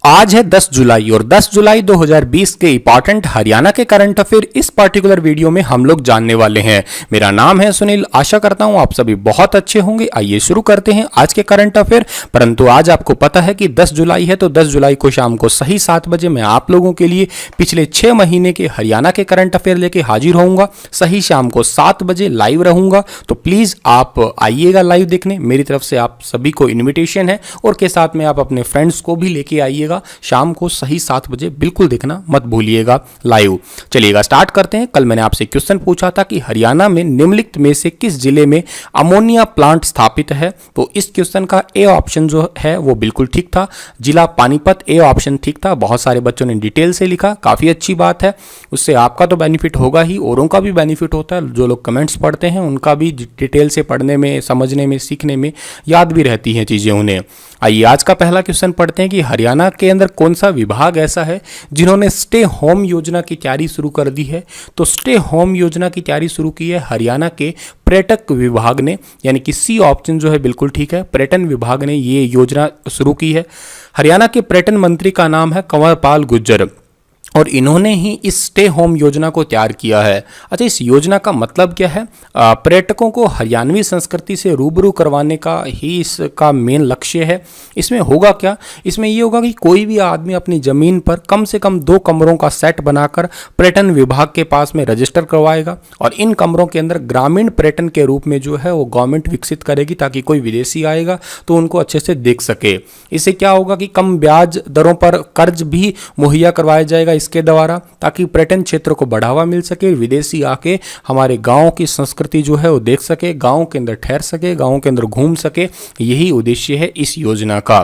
आज है 10 जुलाई और 10 जुलाई 2020 के इंपॉर्टेंट हरियाणा के करंट अफेयर इस पर्टिकुलर वीडियो में हम लोग जानने वाले हैं। मेरा नाम है सुनील, आशा करता हूं आप सभी बहुत अच्छे होंगे। आइए शुरू करते हैं आज के करंट अफेयर। परंतु आज आपको पता है कि 10 जुलाई है, तो 10 जुलाई को शाम को सही 7 बजे मैं आप लोगों के लिए पिछले 6 महीने के हरियाणा के करंट अफेयर लेके हाजिर होऊंगा। सही शाम को 7 बजे लाइव रहूंगा, तो प्लीज आप आइएगा लाइव देखने। मेरी तरफ से आप सभी को इन्विटेशन है और के साथ में आप अपने फ्रेंड्स को भी लेके आइएगा। शाम को सही 7 बजे बिल्कुल देखना मत भूलिएगा लाइव। चलिएगा स्टार्ट करते हैं। कल मैंने आपसे क्वेश्चन पूछा था कि हरियाणा में निम्नलिखित में से किस जिले में अमोनिया प्लांट स्थापित है, तो इस क्वेश्चन का ए ऑप्शन जो है वो बिल्कुल ठीक था, जिला पानीपत। ए ऑप्शन ठीक था। बहुत सारे बच्चों ने डिटेल से लिखा, काफी अच्छी बात है। उससे आपका तो बेनिफिट होगा ही, औरों का भी बेनिफिट होता है। जो लोग कमेंट्स पढ़ते हैं उनका भी डिटेल से पढ़ने में, समझने में, सीखने में याद भी रहती हैं चीजें उन्हें। आइए आज का पहला क्वेश्चन पढ़ते हैं कि हरियाणा के अंदर कौन सा विभाग ऐसा है जिन्होंने स्टे होम योजना की तैयारी शुरू कर दी है। तो स्टे होम योजना की तैयारी शुरू की है हरियाणा के पर्यटक विभाग ने, यानी कि सी ऑप्शन जो है बिल्कुल ठीक है। पर्यटन विभाग ने ये योजना शुरू की है। हरियाणा के पर्यटन मंत्री का नाम है कंवरपाल गुर्जर और इन्होंने ही इस स्टे होम योजना को तैयार किया है। अच्छा, इस योजना का मतलब क्या है? पर्यटकों को हरियाणवी संस्कृति से रूबरू करवाने का ही इसका मेन लक्ष्य है। इसमें होगा क्या? इसमें ये होगा कि कोई भी आदमी अपनी ज़मीन पर कम से कम 2 कमरों का सेट बनाकर पर्यटन विभाग के पास में रजिस्टर करवाएगा और इन कमरों के अंदर ग्रामीण पर्यटन के रूप में जो है वो गवर्नमेंट विकसित करेगी, ताकि कोई विदेशी आएगा तो उनको अच्छे से देख सके। इससे क्या होगा कि कम ब्याज दरों पर कर्ज भी मुहैया करवाया जाएगा इसके द्वारा, ताकि पर्यटन क्षेत्र को बढ़ावा मिल सके। विदेशी आके हमारे गांव की संस्कृति जो है वो देख सके, गांव के अंदर ठहर सके, गांव के अंदर घूम सके। यही उद्देश्य है इस योजना का।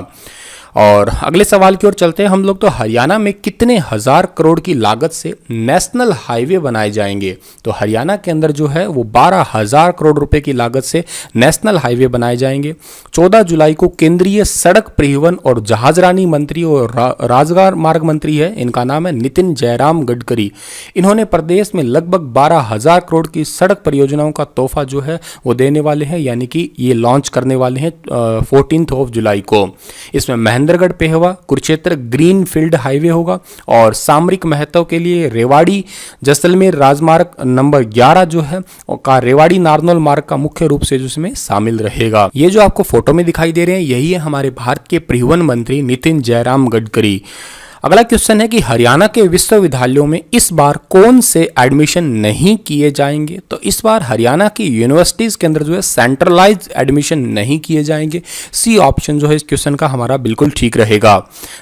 और अगले सवाल की ओर चलते हैं हम लोग। तो हरियाणा में कितने हजार करोड़ की लागत से नेशनल हाईवे बनाए जाएंगे? तो हरियाणा के अंदर जो है वो 12,000 करोड़ रुपए की लागत से नेशनल हाईवे बनाए जाएंगे। 14 जुलाई को केंद्रीय सड़क परिवहन और जहाजरानी मंत्री और राजमार्ग मार्ग मंत्री है, इनका नाम है नितिन जयराम गडकरी। इन्होंने प्रदेश में लगभग 12,000 करोड़ की सड़क परियोजनाओं का तोहफा जो है वो देने वाले हैं, यानी कि ये लॉन्च करने वाले हैं 14 जुलाई को। इसमें Mahendragarh Pehowa Kurukshetra green field highway होगा और सामरिक महत्व के लिए रेवाड़ी जैसलमेर राजमार्ग नंबर 11 जो है का रेवाड़ी नारनौल मार्ग का मुख्य रूप से जो इसमें शामिल रहेगा। ये जो आपको फोटो में दिखाई दे रहे हैं यही है हमारे भारत के परिवहन मंत्री नितिन जयराम गडकरी। अगला क्वेश्चन है कि हरियाणा के विश्वविद्यालयों में इस बार कौन से एडमिशन नहीं किए जाएंगे? तो इस बार हरियाणा की यूनिवर्सिटीज के अंदर जो है सेंट्रलाइज एडमिशन नहीं किए जाएंगे। सी ऑप्शन जो है इस क्वेश्चन का हमारा बिल्कुल ठीक रहेगा।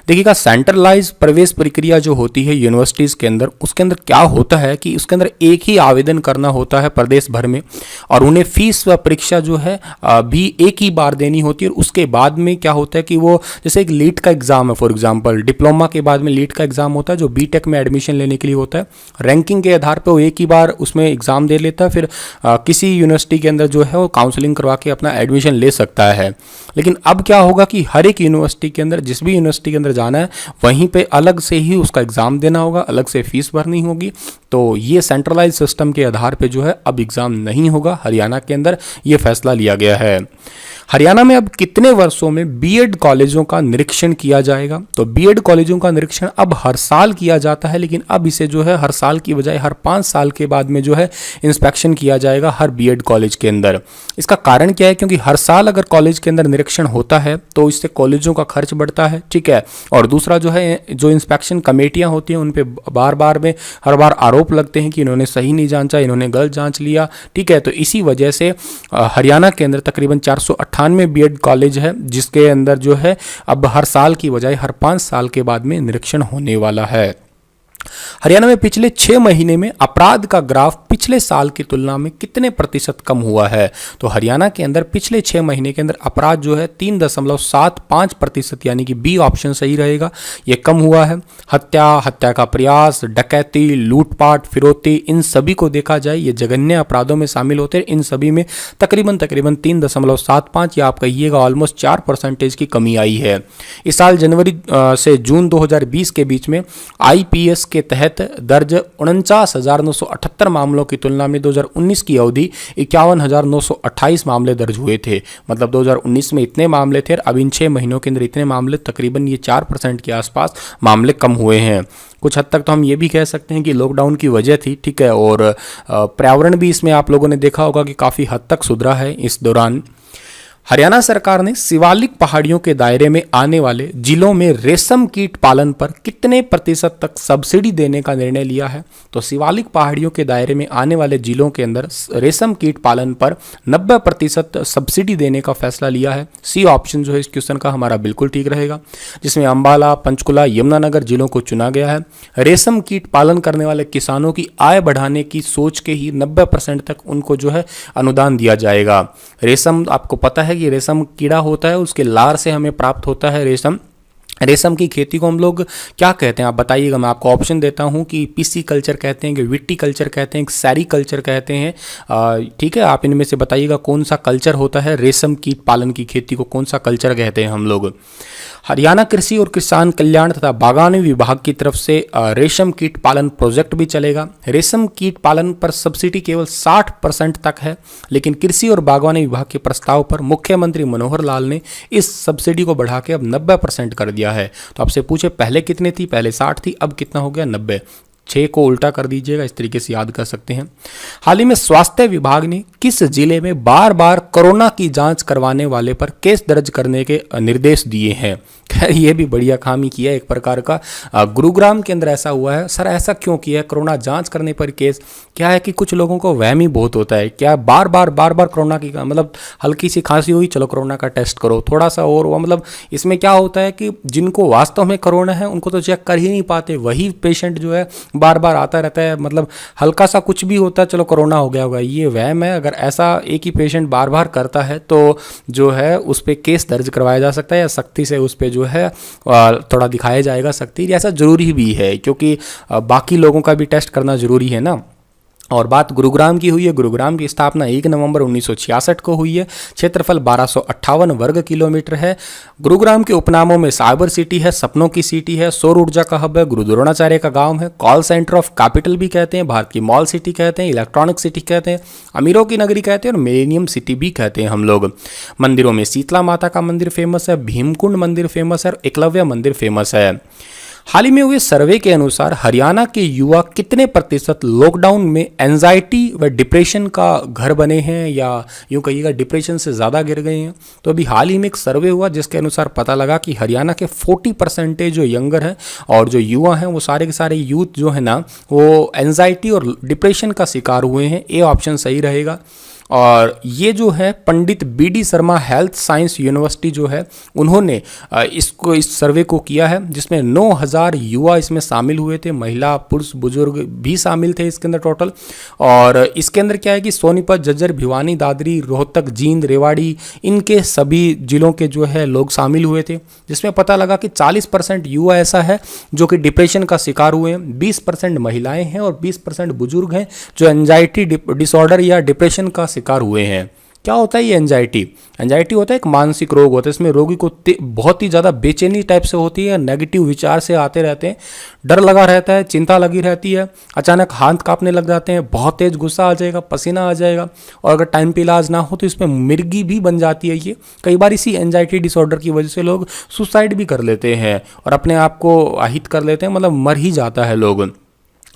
देखिएगा, सेंट्रलाइज प्रवेश प्रक्रिया जो होती है यूनिवर्सिटीज के अंदर, उसके अंदर क्या होता है कि उसके अंदर एक ही आवेदन करना होता है प्रदेश भर में और उन्हें फीस व परीक्षा जो है भी एक ही बार देनी होती है। और उसके बाद में क्या होता है कि वो जैसे एक लीट का एग्जाम है, फॉर एग्जाम्पल डिप्लोमा के बाद में लीट का एग्जाम होता है जो बीटेक में एडमिशन लेने के लिए होता है। रैंकिंग के आधार पर वो एक ही बार उसमें एग्जाम दे लेता है, फिर किसी यूनिवर्सिटी के अंदर जो है वो काउंसलिंग करवा के अपना एडमिशन ले सकता है। लेकिन अब क्या होगा कि हर एक यूनिवर्सिटी के अंदर, जिस भी यूनिवर्सिटी के अंदर जाना है वहीं पे अलग से ही उसका एग्जाम देना होगा, अलग से फीस भरनी होगी। तो ये सेंट्रलाइज सिस्टम के आधार पे जो है अब एग्जाम नहीं होगा हरियाणा के अंदर, ये फैसला लिया गया है। हरियाणा में अब कितने वर्षों में बीएड कॉलेजों का निरीक्षण किया जाएगा? तो बीएड कॉलेजों का निरीक्षण अब हर साल किया जाता है, लेकिन अब इसे जो है हर साल की बजाय हर 5 साल के बाद में जो है इंस्पेक्शन किया जाएगा हर बीएड कॉलेज के अंदर। इसका कारण क्या है? क्योंकि हर साल अगर कॉलेज के अंदर निरीक्षण होता है तो इससे कॉलेजों का खर्च बढ़ता है, ठीक है। और दूसरा जो है, जो इंस्पेक्शन कमेटियां होती हैं उन पे बार बार में हर बार आरोप लगते हैं कि इन्होंने सही नहीं जांचा, इन्होंने गलत जांच लिया, ठीक है। तो इसी वजह से हरियाणा के अंदर तकरीबन 498 बीएड कॉलेज है, जिसके अंदर जो है अब हर साल की बजाय हर 5 साल के बाद में निरीक्षण होने वाला है। हरियाणा में पिछले 6 महीने में अपराध का ग्राफ पिछले साल की तुलना में कितने प्रतिशत कम हुआ है? तो हरियाणा के अंदर पिछले 6 महीने के अंदर अपराध जो है 3.75%, यानी कि बी ऑप्शन सही रहेगा, ये कम हुआ है। हत्या, हत्या का प्रयास, डकैती, लूटपाट, फिरौती, इन सभी को देखा जाए ये जघन्य अपराधों में शामिल होते हैं। इन सभी में तकरीबन 3.75 या आप कहिएगा ऑलमोस्ट 4% की कमी आई है। इस साल जनवरी से जून 2020 के बीच में आईपीएस के तहत दर्ज 49,978 मामलों की तुलना में 2019 की अवधि 51,928 मामले दर्ज हुए थे। मतलब 2019 में इतने मामले थे और अब इन 6 महीनों के अंदर इतने मामले, तकरीबन ये 4% के आसपास मामले कम हुए हैं। कुछ हद तक तो हम ये भी कह सकते हैं कि लॉकडाउन की वजह थी, ठीक है, और पर्यावरण भी इसमें आप लोगों ने देखा होगा कि काफ़ी हद तक सुधरा है इस दौरान। हरियाणा सरकार ने शिवालिक पहाड़ियों के दायरे में आने वाले जिलों में रेशम कीट पालन पर कितने प्रतिशत तक सब्सिडी देने का निर्णय लिया है? तो शिवालिक पहाड़ियों के दायरे में आने वाले जिलों के अंदर रेशम कीट पालन पर 90% सब्सिडी देने का फैसला लिया है। सी ऑप्शन जो है इस क्वेश्चन का हमारा बिल्कुल ठीक रहेगा, जिसमें अंबाला, पंचकुला, यमुनानगर जिलों को चुना गया है। रेशम कीट पालन करने वाले किसानों की आय बढ़ाने की सोच के ही 90% तक उनको जो है अनुदान दिया जाएगा। रेशम, आपको पता है कि रेशम कीड़ा होता है, उसके लार से हमें प्राप्त होता है रेशम। रेशम की खेती को हम लोग क्या कहते हैं, आप बताइएगा। मैं आपको ऑप्शन देता हूं कि पीसी कल्चर कहते हैं, कि विट्टी कल्चर कहते हैं, सैरी कल्चर कहते हैं। ठीक है, आप इनमें से बताइएगा कौन सा कल्चर होता है, रेशम कीट पालन की खेती को कौन सा कल्चर कहते हैं हम लोग। हरियाणा कृषि और किसान कल्याण तथा बागवानी विभाग की तरफ से रेशम कीट पालन प्रोजेक्ट भी चलेगा। रेशम कीट पालन पर सब्सिडी केवल 60% तक है, लेकिन कृषि और बागवानी विभाग के प्रस्ताव पर मुख्यमंत्री मनोहर लाल ने इस सब्सिडी को बढ़ा के अब 90% कर दिया है। तो आपसे पूछे पहले कितने थी? पहले 60 थी, अब कितना हो गया? 90। 6 को उल्टा कर दीजिएगा, इस तरीके से याद कर सकते हैं। हाल ही में स्वास्थ्य विभाग ने किस जिले में बार बार कोरोना की जांच करवाने वाले पर केस दर्ज करने के निर्देश दिए हैं? खैर ये भी बढ़िया काम ही किया एक प्रकार का। गुरुग्राम के अंदर ऐसा हुआ है। सर ऐसा क्यों किया है? कोरोना जांच करने पर केस? क्या है कि कुछ लोगों को वहम ही बहुत होता है, क्या बार बार कोरोना की, मतलब हल्की सी खांसी हुई, चलो कोरोना का टेस्ट करो, थोड़ा सा और वो, मतलब इसमें क्या होता है कि जिनको वास्तव में कोरोना है उनको तो चेक कर ही नहीं पाते, वही पेशेंट जो है बार बार आता रहता है। मतलब हल्का सा कुछ भी होता है, चलो कोरोना हो गया होगा, ये वहम है। अगर ऐसा एक ही पेशेंट बार बार करता है तो जो है उस पर केस दर्ज करवाया जा सकता है, या सख्ती से उस पर जो है थोड़ा दिखाया जाएगा सख्ती। ऐसा जरूरी भी है क्योंकि बाकी लोगों का भी टेस्ट करना जरूरी है ना। और बात गुरुग्राम की हुई है। गुरुग्राम की स्थापना 1 नवंबर 1966 को हुई है। क्षेत्रफल 1258 वर्ग किलोमीटर है। गुरुग्राम के उपनामों में साइबर सिटी है, सपनों की सिटी है, सौर ऊर्जा का हब है, गुरु द्रोणाचार्य का गांव है, कॉल सेंटर ऑफ कैपिटल भी कहते हैं, भारत की मॉल सिटी कहते हैं, इलेक्ट्रॉनिक सिटी कहते हैं, अमीरों की नगरी कहते हैं और मिलेनियम सिटी भी कहते हैं हम लोग। मंदिरों में शीतला माता का मंदिर फेमस है, भीमकुंड मंदिर फेमस है और एकलव्य मंदिर फेमस है। हाल ही में हुए सर्वे के अनुसार हरियाणा के युवा कितने प्रतिशत लॉकडाउन में एंजाइटी व डिप्रेशन का घर बने हैं, या यूँ कहिएगा डिप्रेशन से ज़्यादा गिर गए हैं? तो अभी हाल ही में एक सर्वे हुआ जिसके अनुसार पता लगा कि हरियाणा के 40% जो यंगर हैं और जो युवा हैं वो सारे के सारे यूथ जो है ना वो एंजाइटी और डिप्रेशन का शिकार हुए हैं। ए ऑप्शन सही रहेगा। और ये जो है Pandit BD Sharma health science university जो है उन्होंने इस सर्वे को किया है, जिसमें 9000 युवा इसमें शामिल हुए थे, महिला पुरुष बुजुर्ग भी शामिल थे इसके अंदर टोटल। और इसके अंदर क्या है कि सोनीपत, झज्जर, भिवानी, दादरी, रोहतक, जींद, रेवाड़ी, इनके सभी जिलों के जो है लोग शामिल हुए थे, जिसमें पता लगा कि 40% युवा ऐसा है जो कि डिप्रेशन का शिकार हुए हैं, 20% महिलाएं हैं और 20% बुजुर्ग हैं जो एंजाइटी डिसऑर्डर या डिप्रेशन का शिकार हुए हैं। क्या होता है ये एंजाइटी? एंजाइटी होता है एक मानसिक रोग होता है। इसमें रोगी को बहुत ही ज़्यादा बेचैनी टाइप से होती है, नेगेटिव विचार से आते रहते हैं, डर लगा रहता है, चिंता लगी रहती है, अचानक हाथ कांपने लग जाते हैं, बहुत तेज गुस्सा आ जाएगा, पसीना आ जाएगा, और अगर टाइम पे इलाज ना हो तो इसमें मिर्गी भी बन जाती है। ये कई बार इसी एंजाइटी डिसऑर्डर की वजह से लोग सुसाइड भी कर लेते हैं और अपने आप को अहित कर लेते हैं, मतलब मर ही जाता है लोग।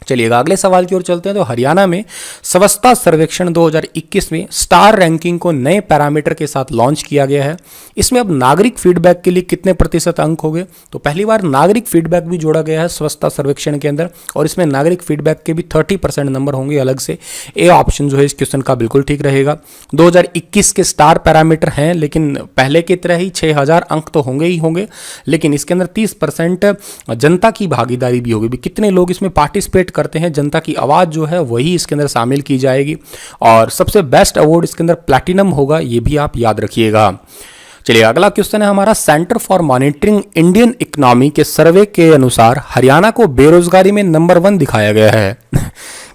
चलिएगा अगले सवाल की ओर चलते हैं। तो हरियाणा में स्वच्छता सर्वेक्षण 2021 में स्टार रैंकिंग को नए पैरामीटर के साथ लॉन्च किया गया है। इसमें अब नागरिक फीडबैक के लिए कितने प्रतिशत अंक होंगे? तो पहली बार नागरिक फीडबैक भी जोड़ा गया है स्वच्छता सर्वेक्षण के अंदर, और इसमें नागरिक फीडबैक के भी 30% नंबर होंगे अलग से। ए ऑप्शन जो है इस क्वेश्चन का बिल्कुल ठीक रहेगा। 2021 के स्टार पैरामीटर हैं, लेकिन पहले की तरह ही 6000 अंक तो होंगे ही होंगे, लेकिन इसके अंदर 30% जनता की भागीदारी भी होगी। कितने लोग इसमें पार्टिसिपेट करते हैं, जनता की आवाज जो है वही इसके अंदर शामिल की जाएगी। और सबसे बेस्ट अवार्ड इसके अंदर प्लैटिनम होगा, ये भी आप याद रखिएगा। चलिए अगला क्वेश्चन है हमारा। Centre for monitoring Indian economy के सर्वे के अनुसार हरियाणा को बेरोजगारी में नंबर 1 दिखाया गया है।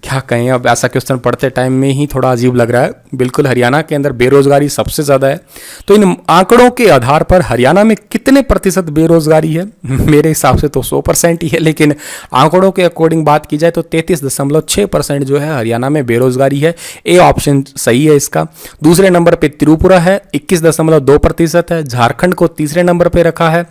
क्या कहें, अब ऐसा क्वेश्चन पढ़ते टाइम में ही थोड़ा अजीब लग रहा है। बिल्कुल हरियाणा के अंदर बेरोजगारी सबसे ज़्यादा है। तो इन आंकड़ों के आधार पर हरियाणा में कितने प्रतिशत बेरोजगारी है? मेरे हिसाब से तो 100% ही है, लेकिन आंकड़ों के अकॉर्डिंग बात की जाए तो 33.6% जो है हरियाणा में बेरोजगारी है। ए ऑप्शन सही है इसका। दूसरे नंबर पे त्रिपुरा है, 21.2% है। झारखंड को तीसरे नंबर पे रखा है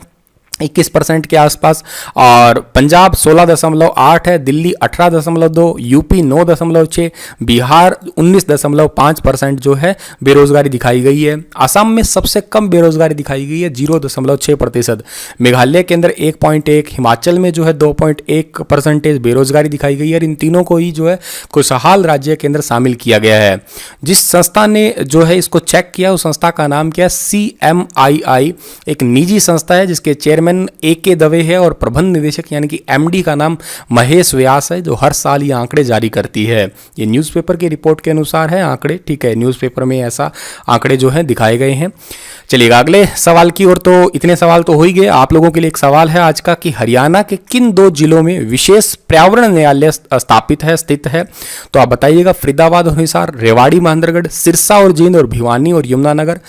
21% के आसपास, और पंजाब 16.8 है, दिल्ली 18.2, यूपी 9.6, बिहार 19.5% जो है बेरोजगारी दिखाई गई है। असम में सबसे कम बेरोजगारी दिखाई गई है 0.6%। मेघालय के अंदर 1.1, हिमाचल में जो है 2.1% बेरोजगारी दिखाई गई है। और इन तीनों को ही जो है खुशहाल राज्य के अंदर शामिल किया गया है। जिस संस्था ने जो है इसको चेक किया उस संस्था का नाम क्या है? CMII, एक निजी संस्था है जिसके चेयरमैन AK दवे है और प्रबंध निदेशक यानी कि MD का नाम महेश व्यास है, जो हर साल ये आंकड़े जारी करती है। ये न्यूज़पेपर की रिपोर्ट के अनुसार है आंकड़े, ठीक है, न्यूज़पेपर में ऐसा आंकड़े जो है दिखाए गए हैं। चलिएगा अगले सवाल की ओर। तो इतने सवाल तो हो ही गए। आप लोगों के लिए एक सवाल है आज का कि हरियाणा के किन 2 जिलों में विशेष पर्यावरण न्यायालय स्थापित है, स्थित है? तो आप बताइएगा। फरीदाबाद और हिसार, रेवाड़ी, महेंद्रगढ़, सिरसा और जींद, और भिवानी और यमुनानगर।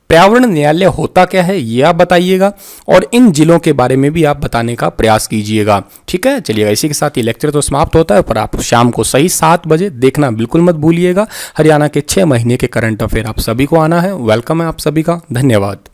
पर्यावरण न्यायालय होता क्या है ये आप बताइएगा, और इन जिलों के बारे में भी आप बताने का प्रयास कीजिएगा, ठीक है। चलिएगा, इसी के साथ ये लेक्चर तो समाप्त होता है, पर आप शाम को सही 7 बजे देखना बिल्कुल मत भूलिएगा। हरियाणा के 6 महीने के करंट अफेयर आप सभी को आना है। वेलकम है आप सभी का, धन्यवाद।